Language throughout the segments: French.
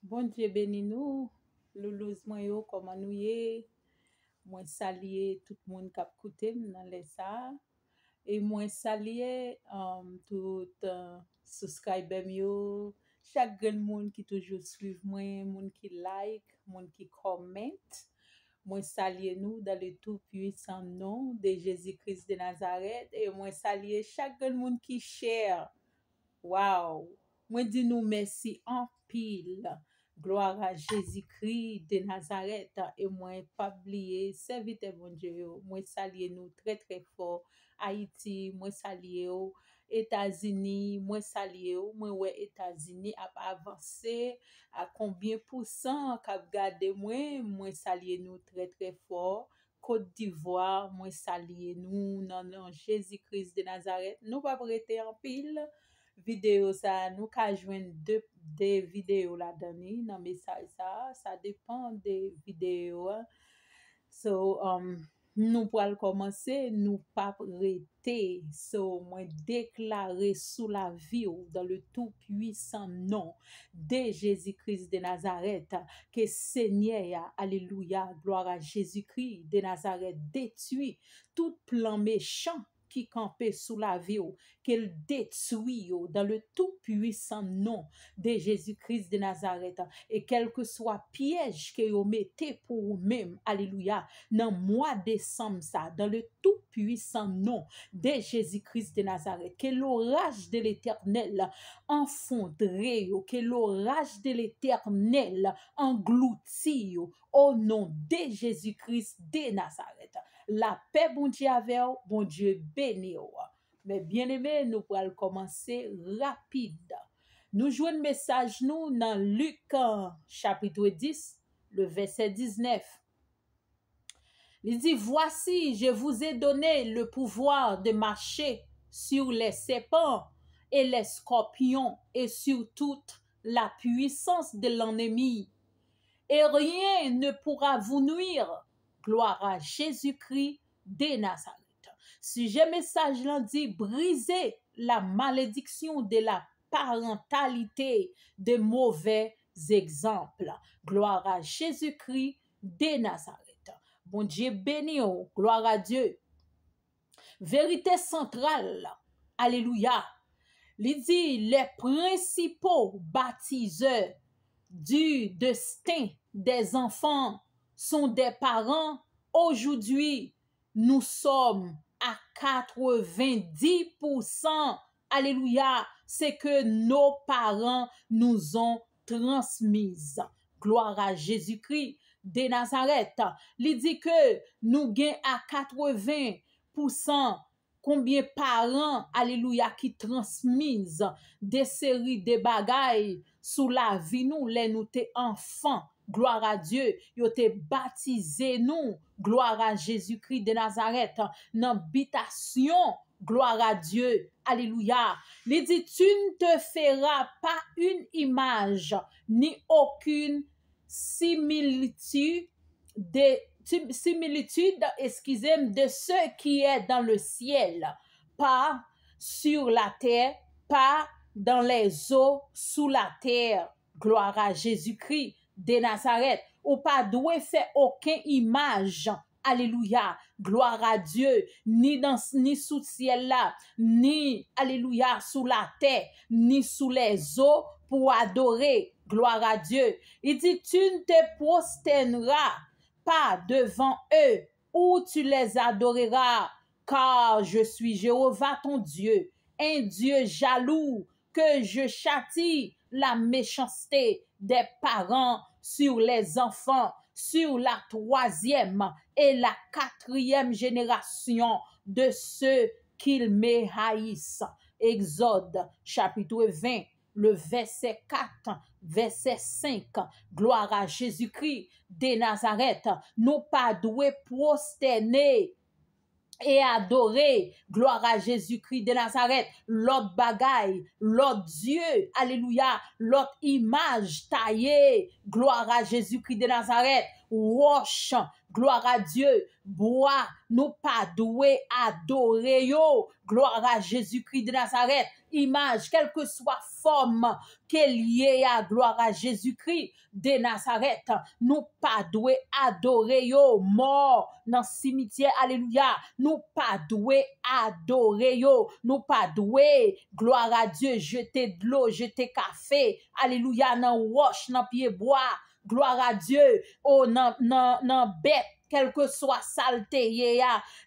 Bon Dieu béni nous, loulouz moi yo, comment nous y moi saluer tout le monde qui a écouté dans les ça et moi saluer tout subscriber yo, chaque grand monde qui toujours suivre moi, monde qui like, monde qui commente. Moi saluer nous dans le tout puissant nom de Jésus-Christ de Nazareth et moi saluer chaque grand monde qui share. Wow! Moi dis nous merci en pile. Gloire à Jésus-Christ de Nazareth. Et moi, pas oublier, serviteur bon Dieu, moi saluer nous très très fort. Haïti, moi saluer yo. États-Unis, moi saluer yo. Moi ouais États-Unis a avancé à combien pourcent qu'a gardé moi saluer nous très très fort. Côte d'Ivoire, moi saluer nous non Jésus-Christ de Nazareth. Nous pas prêter en pile vidéo ça nous ka joindre deux vidéos là donné dans message ça dépend des vidéos hein. So nous pour commencer nous pas prêter so moi déclarer sous la vie dans le tout puissant nom de Jésus-Christ de Nazareth que Seigneur alléluia gloire à Jésus-Christ de Nazareth détruit tout plan méchant qui campait sous la vie, qu'elle détruit dans le tout puissant nom de Jésus-Christ de Nazareth. Et quel que soit piège que vous mettez pour vous-même, alléluia, dans le mois de décembre, ça, dans le tout puissant nom de Jésus-Christ de Nazareth, que l'orage de l'éternel enfondré, que l'orage de l'éternel englouti au nom de Jésus-Christ de Nazareth. La paix, bon Dieu, avec vous, bon Dieu, béni. Mais bien aimé, nous pourrons commencer rapide. Nous jouons un message, nous, dans Luc, chapitre 10, le verset 19. Il dit, voici, je vous ai donné le pouvoir de marcher sur les serpents et les scorpions et sur toute la puissance de l'ennemi. Et rien ne pourra vous nuire. Gloire à Jésus-Christ de Nazareth. Sujet message là dit briser la malédiction de la parentalité de mauvais exemples. Gloire à Jésus-Christ de Nazareth. Bon Dieu béni, gloire à Dieu. Vérité centrale. Alléluia. Il dit les principaux baptiseurs du destin des enfants sont des parents. Aujourd'hui, nous sommes à 90%. Alléluia, c'est que nos parents nous ont transmises. Gloire à Jésus-Christ de Nazareth. Il dit que nous gagnons à 80%. Combien parents, alléluia, qui transmisent des séries de bagailles sous la vie nous, les nous t'es enfants, gloire à Dieu, yo t'es baptisé nous, gloire à Jésus-Christ de Nazareth, dans habitation, gloire à Dieu, alléluia. Il dit, tu ne te feras pas une image, ni aucune similitude excusez-moi, de ce qui est dans le ciel, pas sur la terre, pas dans les eaux sous la terre. Gloire à Jésus-Christ de Nazareth. Ou pas doué faire aucune image. Alléluia, gloire à Dieu, ni sous le ciel là, ni, alléluia, sous la terre, ni sous les eaux pour adorer. Gloire à Dieu. Il dit, tu ne te prosterneras pas devant eux, où tu les adoreras, car je suis Jéhovah ton Dieu, un Dieu jaloux, que je châtie la méchanceté des parents sur les enfants, sur la 3e et la 4e génération de ceux qu'ils me haïssent. Exode chapitre 20, le verset 4, verset 5, gloire à Jésus-Christ de Nazareth, nous pas doués prosterner et adorer, gloire à Jésus-Christ de Nazareth, l'autre bagaille, l'autre Dieu, alléluia, l'autre image taillée, gloire à Jésus-Christ de Nazareth, roche gloire à Dieu, bois, nous pas doué adorer yo, gloire à Jésus-Christ de Nazareth, image, quelle que soit forme qu'elle y ait à gloire à Jésus-Christ de Nazareth, nous pas doué adorer yo, mort dans cimetière, alléluia, nous pas doué adorer yo, nous pas doué, gloire à Dieu, jeter de l'eau, jeter café, alléluia, dans roche, dans pied bois, gloire à Dieu, oh, nan bête, quel que soit saleté,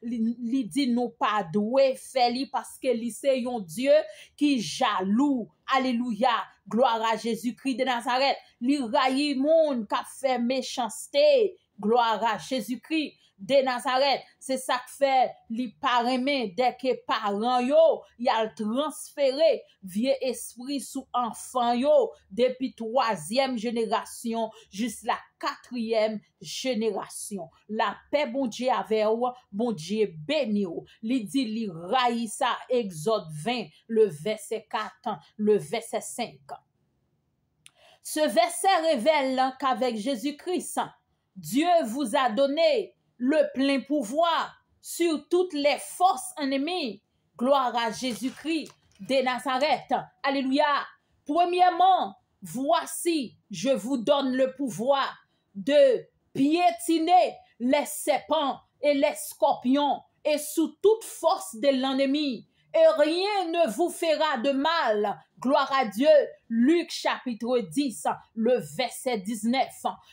li dit nous pas doué faire li parce que li c'est un Dieu qui jaloux, alléluia, gloire à Jésus-Christ de Nazareth, li rayi moun qui fait méchanceté, gloire à Jésus-Christ de Nazareth, c'est ça que fait li paremé dès que parents yo y a transféré vieux esprit sous enfant yo depuis 3e génération jusqu'à la 4e génération. La paix bon Dieu avec ou, bon Dieu béni ou. Li dit li raï ça Exode 20 le verset 4 le verset 5. Ce verset révèle qu'avec Jésus-Christ Dieu vous a donné le plein pouvoir sur toutes les forces ennemies. Gloire à Jésus-Christ de Nazareth. Alléluia. Premièrement, voici, je vous donne le pouvoir de piétiner les serpents et les scorpions et sous toute force de l'ennemi. Et rien ne vous fera de mal. Gloire à Dieu. Luc chapitre 10, le verset 19.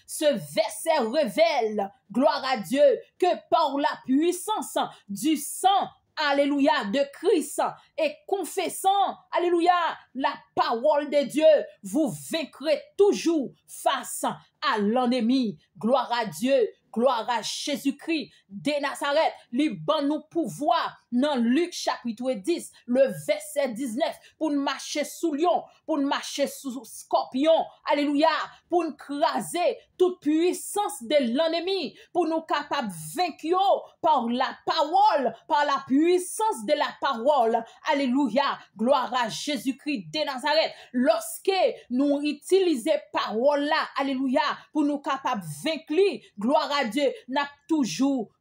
Ce verset révèle, gloire à Dieu, que par la puissance du sang, alléluia, de Christ et confessant, alléluia, la parole de Dieu, vous vaincrez toujours face à l'ennemi. Gloire à Dieu. Gloire à Jésus-Christ de Nazareth, li ban nous pouvoir dans Luc chapitre 10, le verset 19, pour nous marcher sous lion, pour nous marcher sous scorpion, alléluia, pour nous craser toute puissance de l'ennemi, pour nous capables vaincre par la parole, par la puissance de la parole, alléluia, gloire à Jésus-Christ de Nazareth, lorsque nous utilisons parole là, alléluia, pour nous capables vaincre, gloire à Dieu, n'a toujours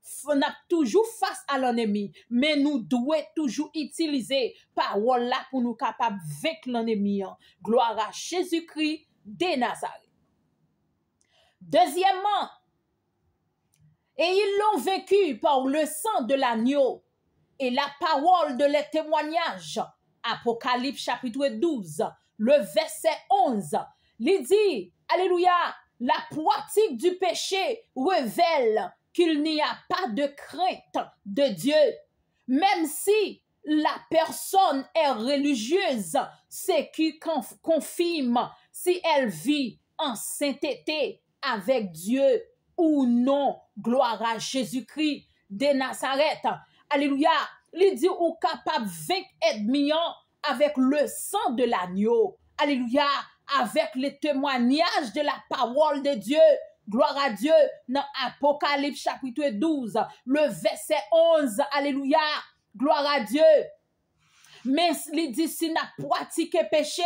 face à l'ennemi, mais nous devons toujours utiliser parole là pour nous capables vaincre l'ennemi. Gloire à Jésus-Christ de Nazareth. Deuxièmement, et ils l'ont vaincu par le sang de l'agneau et la parole de les témoignages. Apocalypse chapitre 12, le verset 11. Il dit, alléluia, la pratique du péché révèle qu'il n'y a pas de crainte de Dieu. Même si la personne est religieuse, c'est qui confirme si elle vit en sainteté avec Dieu ou non. Gloire à Jésus-Christ de Nazareth. Alléluia. Il dit ou capable de vaincre ennemi avec le sang de l'agneau. Alléluia. Avec les témoignages de la parole de Dieu. Gloire à Dieu. Dans Apocalypse chapitre 12, le verset 11. Alléluia. Gloire à Dieu. Mais il dit si nous pratiqué péché,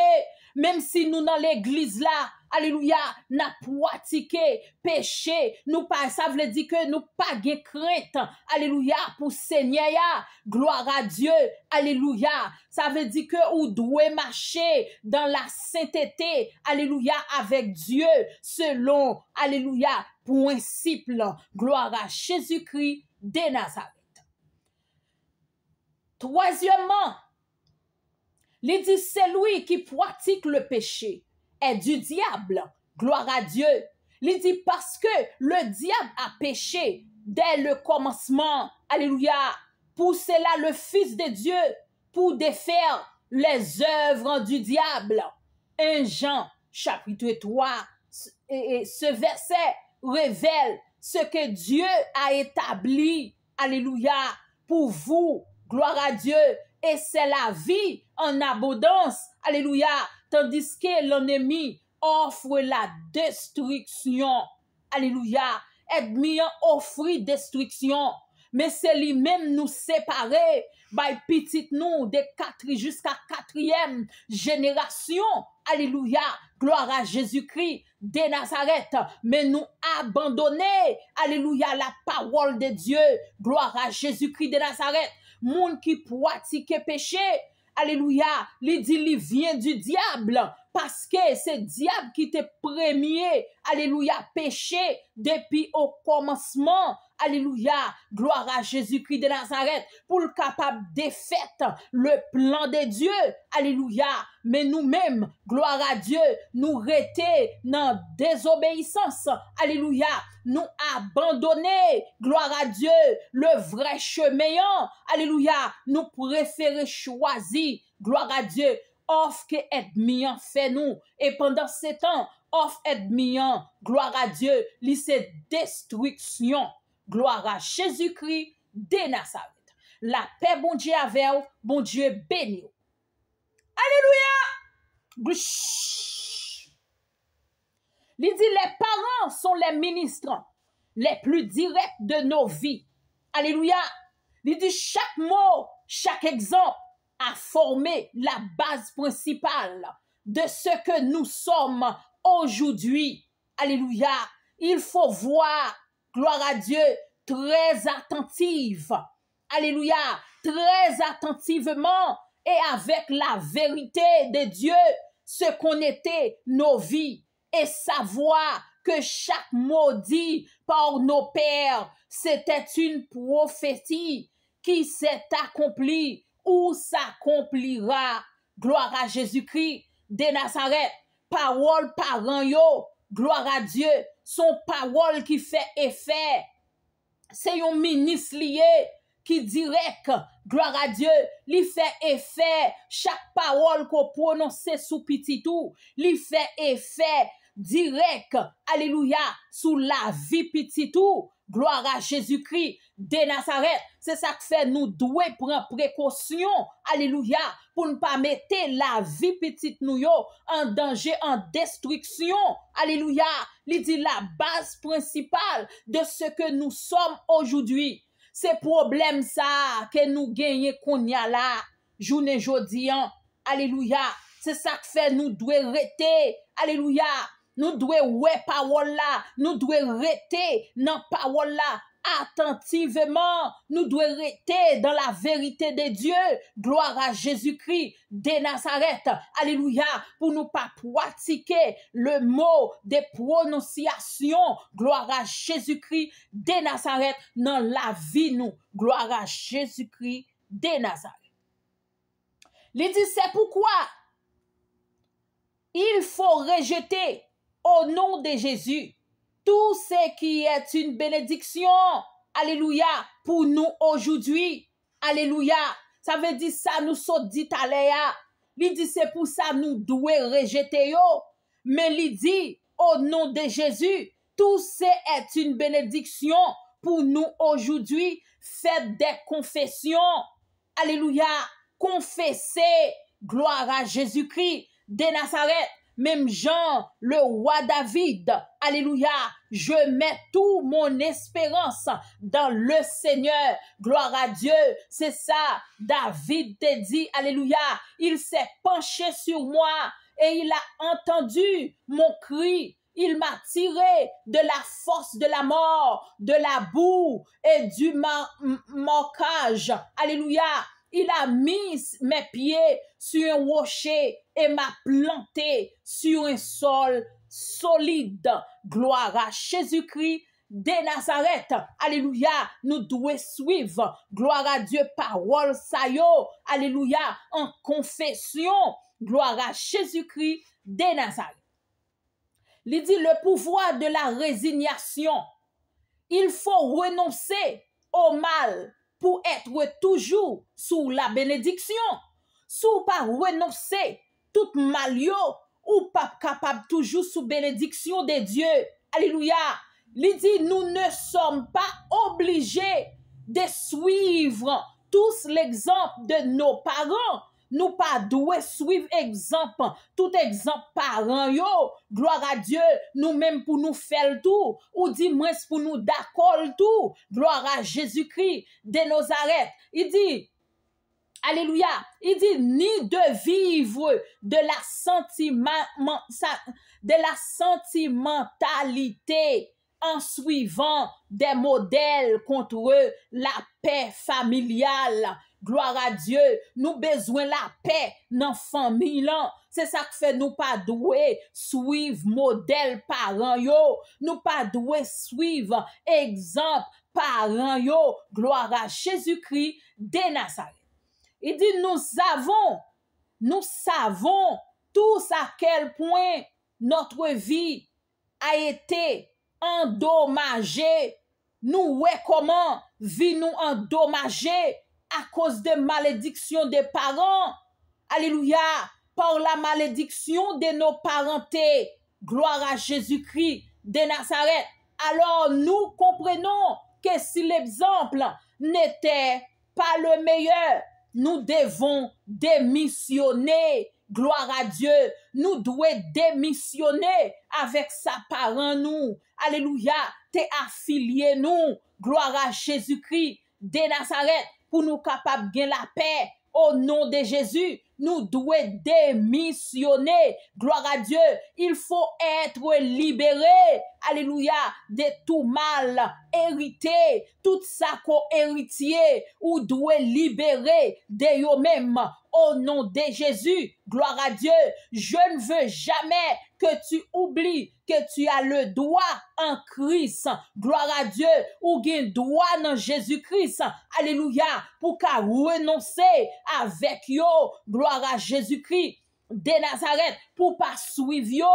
même si nous dans l'église là, alléluia, n'a pratiqué péché, nous pas, ça veut dire que nous pas de crainte, alléluia, pour Seigneur, gloire à Dieu, alléluia, ça veut dire que vous devez marcher dans la sainteté, alléluia, avec Dieu, selon, alléluia, principe, gloire à Jésus-Christ de Nazareth. Troisièmement, il dit celui qui pratique le péché est du diable. Gloire à Dieu. Il dit parce que le diable a péché dès le commencement. Alléluia. Pour cela, le Fils de Dieu, pour défaire les œuvres du diable. 1 Jean, chapitre 3. Et ce verset révèle ce que Dieu a établi. Alléluia. Pour vous. Gloire à Dieu. Et c'est la vie en abondance. Alléluia. Tandis que l'ennemi offre la destruction. Alléluia. Ennemi offre destruction. Mais c'est lui-même nous séparer. By petit nous de 4 jusqu'à 4e génération. alléluia, gloire à Jésus-Christ de Nazareth, mais nous abandonner, alléluia, la parole de Dieu, gloire à Jésus-Christ de Nazareth, monde qui pratique péché, alléluia, il dit, il vient du diable, parce que c'est diable qui te premier, alléluia, péché depuis au commencement, alléluia, gloire à Jésus-Christ de Nazareth, pour le capable de faire le plan de Dieu, alléluia, mais nous-mêmes, gloire à Dieu, nous rester dans désobéissance, alléluia, nous abandonner, gloire à Dieu, le vrai chemin, alléluia, nous préférer choisir, gloire à Dieu, offre que ennemi fait nous, et pendant ce temps, offre ennemi, gloire à Dieu, c'est destruction. Gloire à Jésus-Christ de Nazareth. La paix, bon Dieu, avec vous, bon Dieu, béni. Alléluia. Il dit, les parents sont les ministres les plus directs de nos vies. Alléluia. Il dit, chaque mot, chaque exemple a formé la base principale de ce que nous sommes aujourd'hui. Alléluia. Il faut voir, gloire à Dieu, très attentive. Alléluia. Très attentivement et avec la vérité de Dieu, ce qu'on était nos vies et savoir que chaque mot dit par nos pères, c'était une prophétie qui s'est accomplie ou s'accomplira. Gloire à Jésus-Christ de Nazareth. Parole parent yo, gloire à Dieu, son parole qui fait effet. C'est un ministre lié qui direct, gloire à Dieu, li fait effet. Chaque parole qu'on prononce sous petit tout, li fait effet direct, alléluia, sous la vie petit tout. Gloire à Jésus-Christ de Nazareth. C'est ça que fait nous devons prendre précaution, alléluia, pour ne pas mettre la vie petite nous yo en danger, en destruction. Alléluia. Il dit la base principale de ce que nous sommes aujourd'hui. C'est problème ça que nous gagnons qu'on y a là, journée jodi. Alléluia. C'est ça que fait nous devons rester. Alléluia. Nous devons ouais parole là, nous devons rester dans parole là attentivement, nous devons rester dans la vérité de Dieu. Gloire à Jésus-Christ de Nazareth. Alléluia, pour nous pas pratiquer le mot de prononciation. Gloire à Jésus-Christ de Nazareth dans la vie nous. Gloire à Jésus-Christ de Nazareth. Il dit c'est pourquoi il faut rejeter au nom de Jésus tout ce qui est une bénédiction, alléluia, pour nous aujourd'hui, alléluia, ça veut dire ça nous saute dit aléa, il dit c'est pour ça nous devons rejeter yo, mais il dit au nom de Jésus, tout ce est une bénédiction pour nous aujourd'hui, faites des confessions, alléluia, confessez, gloire à Jésus-Christ de Nazareth. Même Jean, le roi David, alléluia, je mets toute mon espérance dans le Seigneur, gloire à Dieu, c'est ça, David te dit, alléluia, il s'est penché sur moi et il a entendu mon cri, il m'a tiré de la force de la mort, de la boue et du manquage, alléluia, il a mis mes pieds sur un rocher et m'a planté sur un sol solide. Gloire à Jésus-Christ de Nazareth. Alléluia. Nous devons suivre. Gloire à Dieu. Parole sayo. Alléluia. En confession. Gloire à Jésus-Christ de Nazareth. Il dit le pouvoir de la résignation. Il faut renoncer au mal pour être toujours sous la bénédiction. Sous pas renoncer tout mal yo, ou pas capable toujours sous bénédiction de Dieu. Alléluia. Il dit nous ne sommes pas obligés de suivre tous l'exemple de nos parents. Nous pas doués suivre exemple, tout exemple parents yo, gloire à Dieu, nous-mêmes pour nous faire tout, ou dit moins pour nous d'accord tout, gloire à Jésus-Christ de Nazareth. Il dit, Alléluia. Il dit ni de vivre de la sentimentalité en suivant des modèles contre la paix familiale. Gloire à Dieu. Nous besoin la paix dans famille là. C'est ça que fait nous pas doué suivre modèle parents yo. Nous pas doué suivre exemple parents yo. Gloire à Jésus-Christ de Nazareth. Il dit nous savons tous à quel point notre vie a été endommagée. Nous ouais comment vie nous endommagée à cause de malédiction des parents. Alléluia. Par la malédiction de nos parentés. Gloire à Jésus-Christ de Nazareth. Alors nous comprenons que si l'exemple n'était pas le meilleur, nous devons démissionner. Gloire à Dieu. Nous devons démissionner avec sa parent nous. Alléluia. T'es affilié nous. Gloire à Jésus-Christ de Nazareth pour nous capables de gagner la paix. Au nom de Jésus, nous devons démissionner. Gloire à Dieu. Il faut être libéré. Alléluia. De tout mal hérité. Tout ça qu'on héritier. Ou doit libérer de eux-mêmes. Au nom de Jésus. Gloire à Dieu. Je ne veux jamais que tu oublies que tu as le droit en Christ. Gloire à Dieu. Ou gain droit dans Jésus-Christ. Alléluia. Pour qu'à renoncer avec yo. Gloire à Jésus-Christ de Nazareth. Pour pas suivre yo.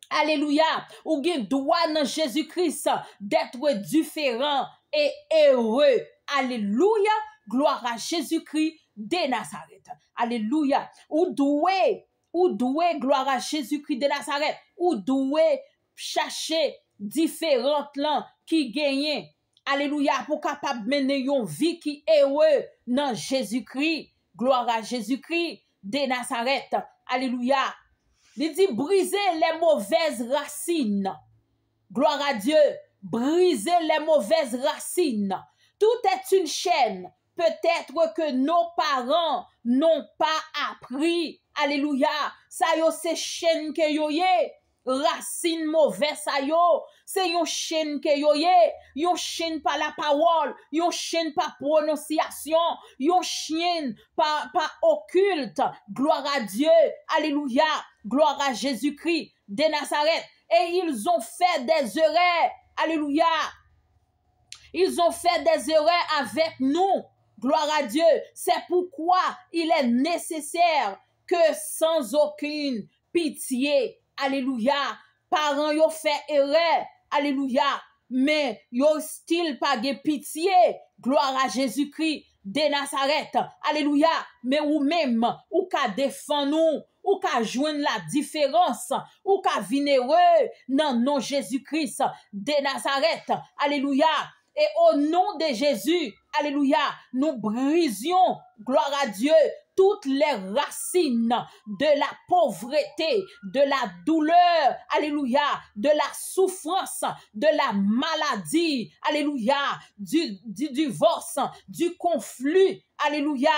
Alléluia. Ou gain droit dans Jésus-Christ d'être différent et heureux. Alléluia. Gloire à Jésus-Christ de Nazareth. Alléluia. Ou doué, gloire à Jésus-Christ de Nazareth. Ou doué chercher différentes langues qui gagnent. Alléluia. Pour capable mener une vie qui est heureux dans Jésus-Christ. Gloire à Jésus-Christ de Nazareth. Alléluia. Il dit briser les mauvaises racines. Gloire à Dieu. Briser les mauvaises racines. Tout est une chaîne. Peut-être que nos parents n'ont pas appris. Alléluia. Ça yo c'est chaîne que yo yé. Racine mauvaise ça yo. C'est yon chaîne que yo yé. Yon chaîne par la parole. Yon chaîne par prononciation. Yon chaîne par occulte. Gloire à Dieu. Alléluia. Gloire à Jésus-Christ de Nazareth. Et ils ont fait des erreurs. Alléluia. Ils ont fait des erreurs avec nous. Gloire à Dieu. C'est pourquoi il est nécessaire que sans aucune pitié, alléluia, parents yo fait erreur, alléluia, mais yo still pas de pitié. Gloire à Jésus-Christ de Nazareth. Alléluia. Mais ou même, ou ka défendre nous, ou ka joindre la différence, ou ka vinereux dans nom Jésus-Christ de Nazareth. Alléluia. Et au nom de Jésus, alléluia, nous brisions, gloire à Dieu, toutes les racines de la pauvreté, de la douleur, alléluia, de la souffrance, de la maladie, alléluia, du divorce, du conflit, alléluia,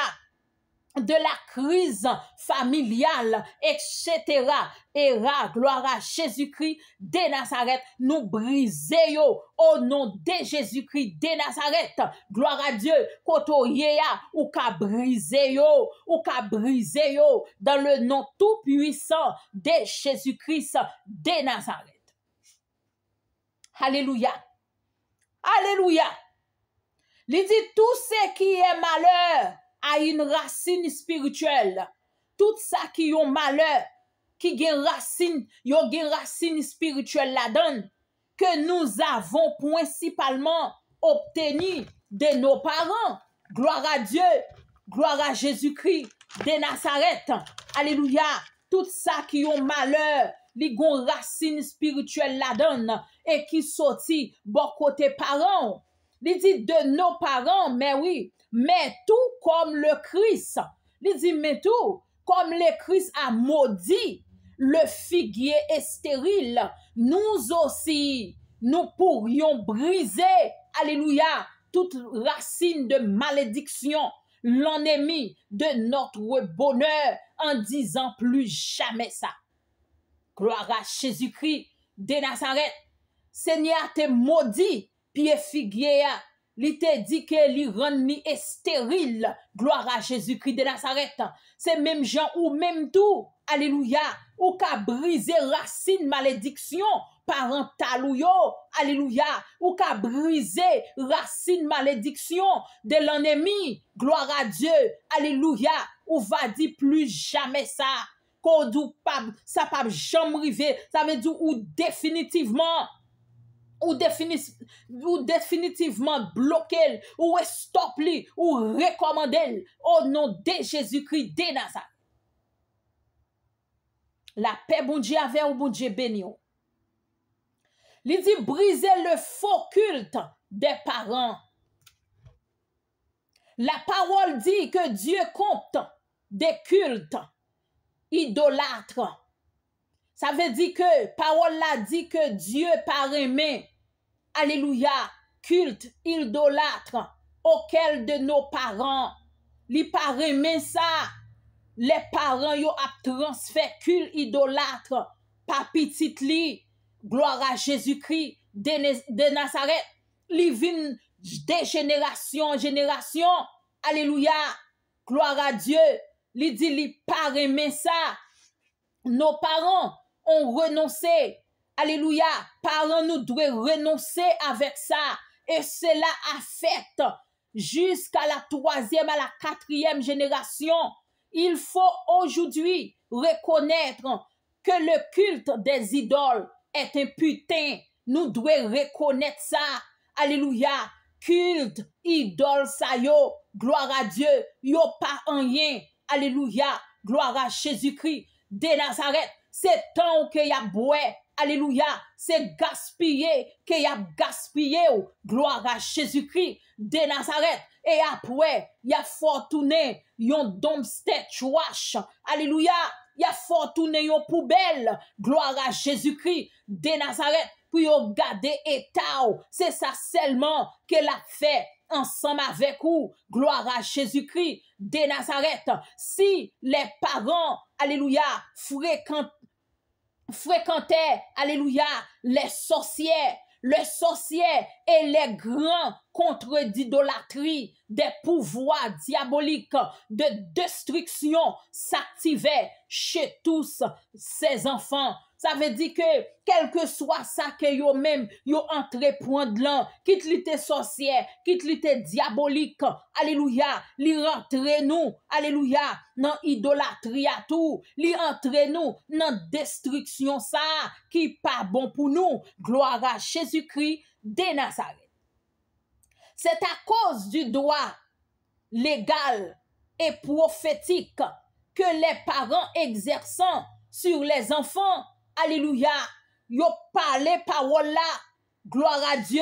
de la crise familiale, etc. Et gloire à Jésus-Christ de Nazareth, nous briser au nom de Jésus-Christ de Nazareth. Gloire à Dieu, koto yeya, ou ka briser yo, dans le nom tout puissant de Jésus-Christ de Nazareth. Alléluia. Alléluia. Il dit tout ce qui est malheur a une racine spirituelle. Tout ça qui ont malheur, qui gen racine spirituelle là-dedans, que nous avons principalement obtenu de nos parents. Gloire à Dieu, gloire à Jésus-Christ de Nazareth. Alléluia. Tout ça qui ont malheur, li gon racine spirituelle là-dedans, et qui sorti bon côté parents. Il dit de nos parents, mais oui, mais tout comme le Christ. Il dit, mais tout comme le Christ a maudit le figuier est stérile, nous aussi, nous pourrions briser, alléluia, toute racine de malédiction, l'ennemi de notre bonheur en disant plus jamais ça. Gloire à Jésus-Christ de Nazareth. Seigneur te maudit, pied figuier, li te dit que li rend ni stérile. Gloire à Jésus-Christ de Nazareth. C'est même Jean ou même tout. Alléluia. Ou ka briser racine malédiction parentale ou yo. Alléluia. Ou ka briser racine malédiction de l'ennemi. Gloire à Dieu. Alléluia. Ou va dire plus jamais ça. Kodou pas ça pas jamais arrivé. Ça veut dire ou définitivement définitivement bloquer ou stop li ou recommander au nom de Jésus-Christ de Nazareth. La paix bon Dieu avec ou bon Dieu béni. Il dit briser le faux culte des parents. La parole dit que Dieu compte des cultes idolâtres. Ça veut dire que parole là dit que Dieu par aimé, alléluia, culte idolâtre auquel de nos parents li par aimé ça. Les parents yo a transfert culte idolâtre par petit li, gloire à Jésus-Christ de Nazareth, li vin de génération en génération, alléluia, gloire à Dieu, li dit li par aimé ça. Nos parents ont renoncé, alléluia, parents nous doivent renoncer avec ça, et cela a fait jusqu'à la 3e, à la 4e génération. Il faut aujourd'hui reconnaître que le culte des idoles est un putain. Nous devons reconnaître ça. Alléluia. Culte, idole, ça yo. Gloire à Dieu. Yo pas en rien. Alléluia. Gloire à Jésus-Christ de Nazareth. C'est temps que y a boire. Alléluia. C'est gaspiller que y a gaspillé. Gloire à Jésus-Christ de Nazareth. Et après, y a fortuné yon dumpster trash. Alléluia. Y a fortuné yon poubelle. Gloire à Jésus-Christ de Nazareth. Pour yon garder état. C'est ça seulement qu'elle a fait ensemble avec vous. Gloire à Jésus-Christ de Nazareth. Si les parents, alléluia, fréquentaient, alléluia, les sorcières, et les grands contre d'idolâtrie, des pouvoirs diaboliques de destruction s'activaient chez tous ces enfants. Ça veut dire que, quel que soit ça que yo même, yo entreprendre là, quitte l'ité sorcière, quitte l'ité diabolique, alléluia, li rentre nous, alléluia, dans idolâtrie à tout, li rentre nous, dans destruction ça, qui pas bon pour nous, gloire à Jésus-Christ de Nazareth. C'est à cause du droit légal et prophétique que les parents exerçant sur les enfants, alléluia, yo parlé parole là, gloire à Dieu,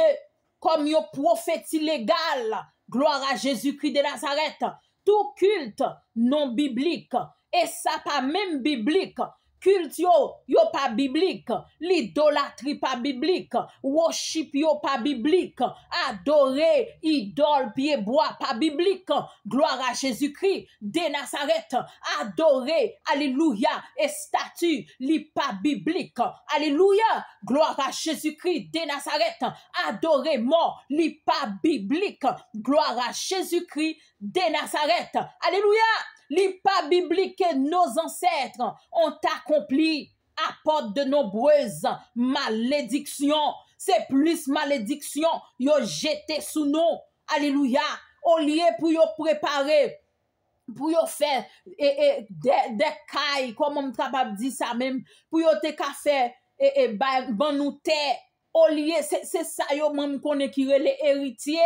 comme yo prophétie légal, gloire à Jésus-Christ de Nazareth, tout culte non biblique, et ça pas même biblique, culte yo pas biblique, l'idolâtrie pas biblique, worship yo pas biblique, adorer idole pied bois pas biblique, gloire à Jésus-Christ de Nazareth, adorer, alléluia, et statue li pas biblique, alléluia, gloire à Jésus-Christ de Nazareth, adorer mort li pas biblique, gloire à Jésus-Christ de Nazareth, alléluia. Li pas biblique que nos ancêtres ont accompli apporte de nombreuses malédictions. C'est plus malédiction yo jeté sous nous. Alléluia. Au lieu pour yo préparer, pour yo faire des cailles, comme on capable dire ça même, pour yo te ka faire ban nou terre. Au lieu c'est ça yo même connaît qui les héritiers.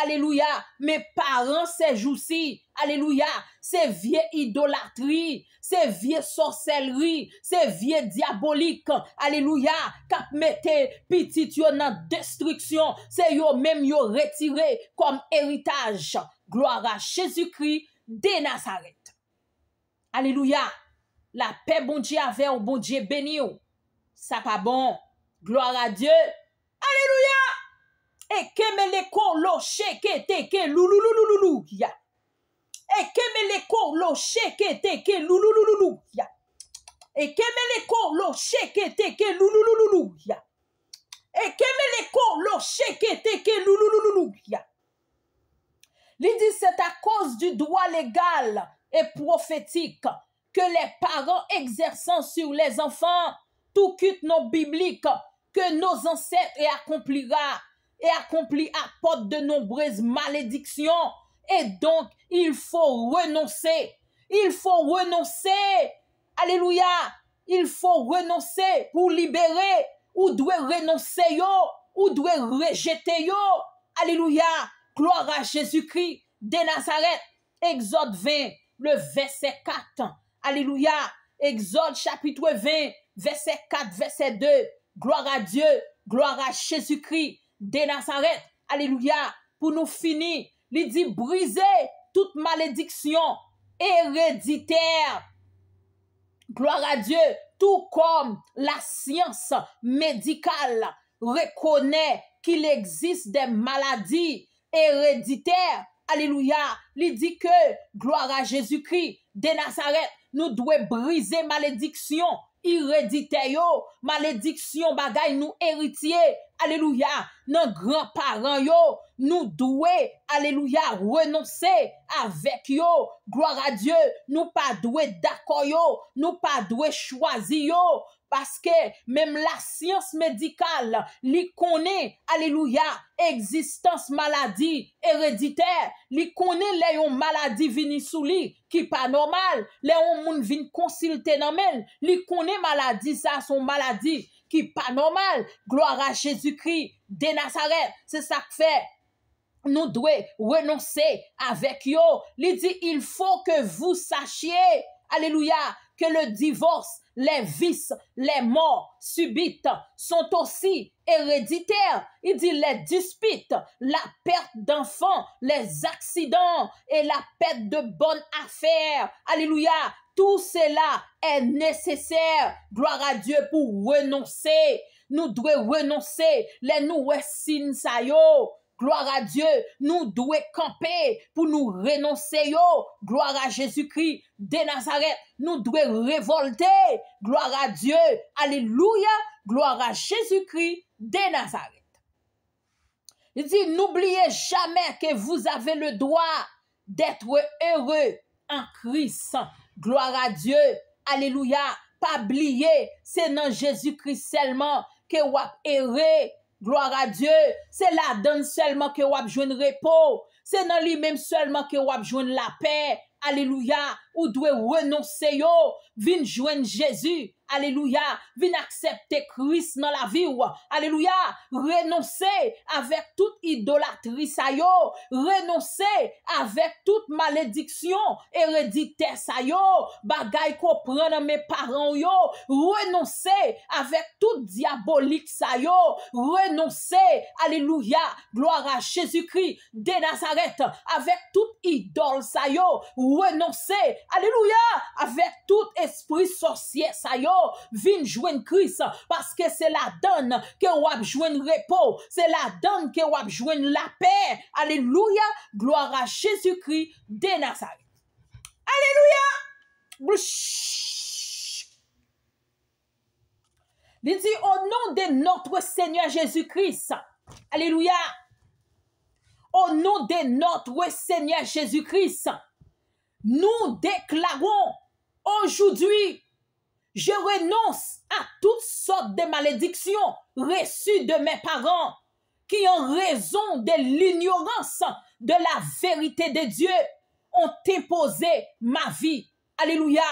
Alléluia, mes parents ces jours-ci, alléluia, c'est vieux idolâtrie, c'est vieux sorcellerie, c'est vieux diabolique, alléluia, k'ap mette petit yo nan destruction, c'est yo même yo retiré comme héritage. Gloire à Jésus-Christ de Nazareth. Alléluia, la paix bon Dieu avec ou bon Dieu béni ou. Ça pas bon. Gloire à Dieu. Alléluia. Et que me le ko lo sheke teke louloulouloulou ya. E kemeleko lo sheke teke lulululu ya. E kemeleko lo sheke teke lulululu ya. E kemeleko lo sheke teke lulululu ya. Il dit c'est à cause du droit légal et prophétique que les parents exerçant sur les enfants tout culte non biblique que nos ancêtres et accompli apporte de nombreuses malédictions. Et donc, il faut renoncer. Il faut renoncer. Alléluia. Il faut renoncer pour libérer. Ou doit renoncer yo. Ou doit rejeter yo. Alléluia. Gloire à Jésus-Christ de Nazareth. Exode 20, le verset 4. Alléluia. Exode chapitre 20, verset 4, verset 2. Gloire à Dieu. Gloire à Jésus-Christ de Nazareth. Alléluia. Pour nous finir, il dit briser toute malédiction héréditaire. Gloire à Dieu. Tout comme la science médicale reconnaît qu'il existe des maladies héréditaires. Alléluia. Il dit que, gloire à Jésus-Christ de Nazareth, nous devons briser malédiction héréditaire, malédiction bagay nous héritier. Alléluia. Nos grands-parents yo, nous devons, alléluia, renoncer avec yo. Gloire à Dieu. Nous pas doué d'accord yo, nous pas doué choisir yo. Parce que même la science médicale, li connaît, alléluia, existence maladie héréditaire, li connaît les yon maladie vini sou li, qui pas normal, les yon moun vin consulter nan men, li connaît maladie ça son maladie qui pas normal. Gloire à Jésus-Christ de Nazareth, c'est ça que fait. Nous devons renoncer avec yo. Il dit, il faut que vous sachiez, alléluia, que le divorce, les vices, les morts subites sont aussi héréditaires. Il dit les disputes, la perte d'enfants, les accidents et la perte de bonnes affaires. Alléluia. Tout cela est nécessaire. Gloire à Dieu pour renoncer. Nous devons renoncer. Les nouveaux signes ça yo. Gloire à Dieu, nous devons camper pour nous renoncer yo. Gloire à Jésus-Christ de Nazareth, nous devons révolter. Gloire à Dieu, alléluia. Gloire à Jésus-Christ de Nazareth. Il dit, n'oubliez jamais que vous avez le droit d'être heureux en Christ. Gloire à Dieu, alléluia. Pas oublier, c'est dans Jésus-Christ seulement que vous heureux. Gloire à Dieu, c'est là-dedans seulement que vous avez besoin de repos. C'est dans lui-même seulement que vous avez besoin de la paix. Alléluia. Ou doit renoncer yo. Vin joindre Jésus. Alléluia. Vin accepter Christ dans la vie. Alléluia. Renoncer avec toute idolâtrie sa yo. Renoncer avec toute malédiction héréditaire sa yo. Bagay ko prend mes parents yo. Renoncer avec toute diabolique sa yo. Renoncer. Alléluia. Gloire à Jésus-Christ de Nazareth. Avec toute idole sa yo. Renoncer. Alléluia. Avec tout esprit sorcier sa yo. Vin joindre Christ parce que c'est la donne que vous avez joindre repos, c'est la donne que vous avez joindre la paix. Alléluia, gloire à Jésus-Christ de Nazareth. Alléluia. Il dit au nom de notre Seigneur Jésus-Christ. Alléluia. Au nom de notre Seigneur Jésus-Christ, nous déclarons aujourd'hui, je renonce à toutes sortes de malédictions reçues de mes parents qui, en raison de l'ignorance de la vérité de Dieu, ont imposé ma vie. Alléluia.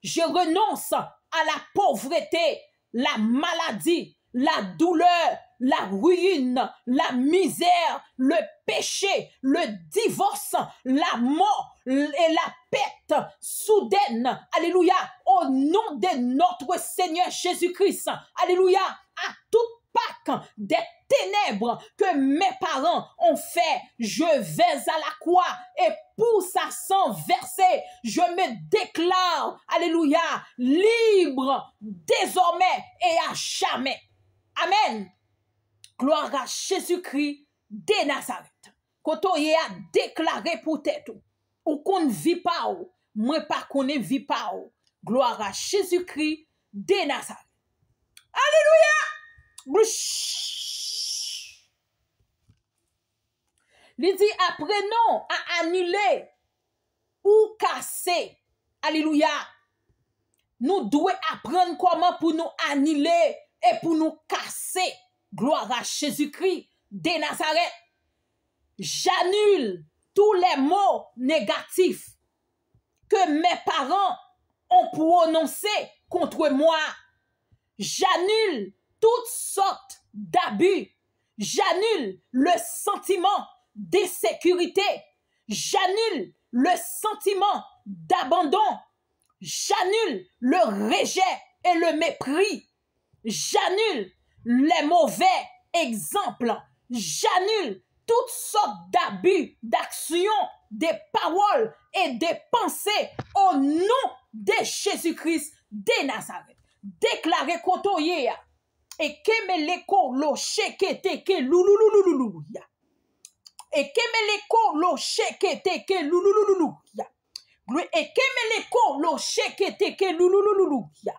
Je renonce à la pauvreté, la maladie, la douleur, la ruine, la misère, le péché, le divorce, la mort et la perte soudaine. Alléluia. Au nom de notre Seigneur Jésus-Christ. Alléluia. À toute Pâques des ténèbres que mes parents ont fait, je vais à la croix et pour sa sang versé, je me déclare, alléluia, libre désormais et à jamais. Amen. Gloire à Jésus-Christ de Nazareth. Quand on y a déclaré pour tête, ou qu'on vit pas ou, moi pas connaît vit pas ou. Gloire à Jésus-Christ de Nazareth. Bouch. Il dit apprenons à annuler ou casser. Alléluia. Nous devons apprendre comment pour nous annuler et pour nous casser. Gloire à Jésus-Christ de Nazareth. J'annule tous les mots négatifs que mes parents ont prononcés contre moi. J'annule toutes sortes d'abus. J'annule le sentiment d'insécurité. J'annule le sentiment d'abandon. J'annule le rejet et le mépris. J'annule les mauvais exemples. J'annule toutes sortes d'abus, d'actions, des paroles et des pensées au nom de Jésus-Christ de Nazareth. Déclarez kotoye et kemeleko lo shekete ke lululululu ya. Et kemeleko lo shekete ke lululululu ya. Et kemeleko lo shekete ke lululululu ya.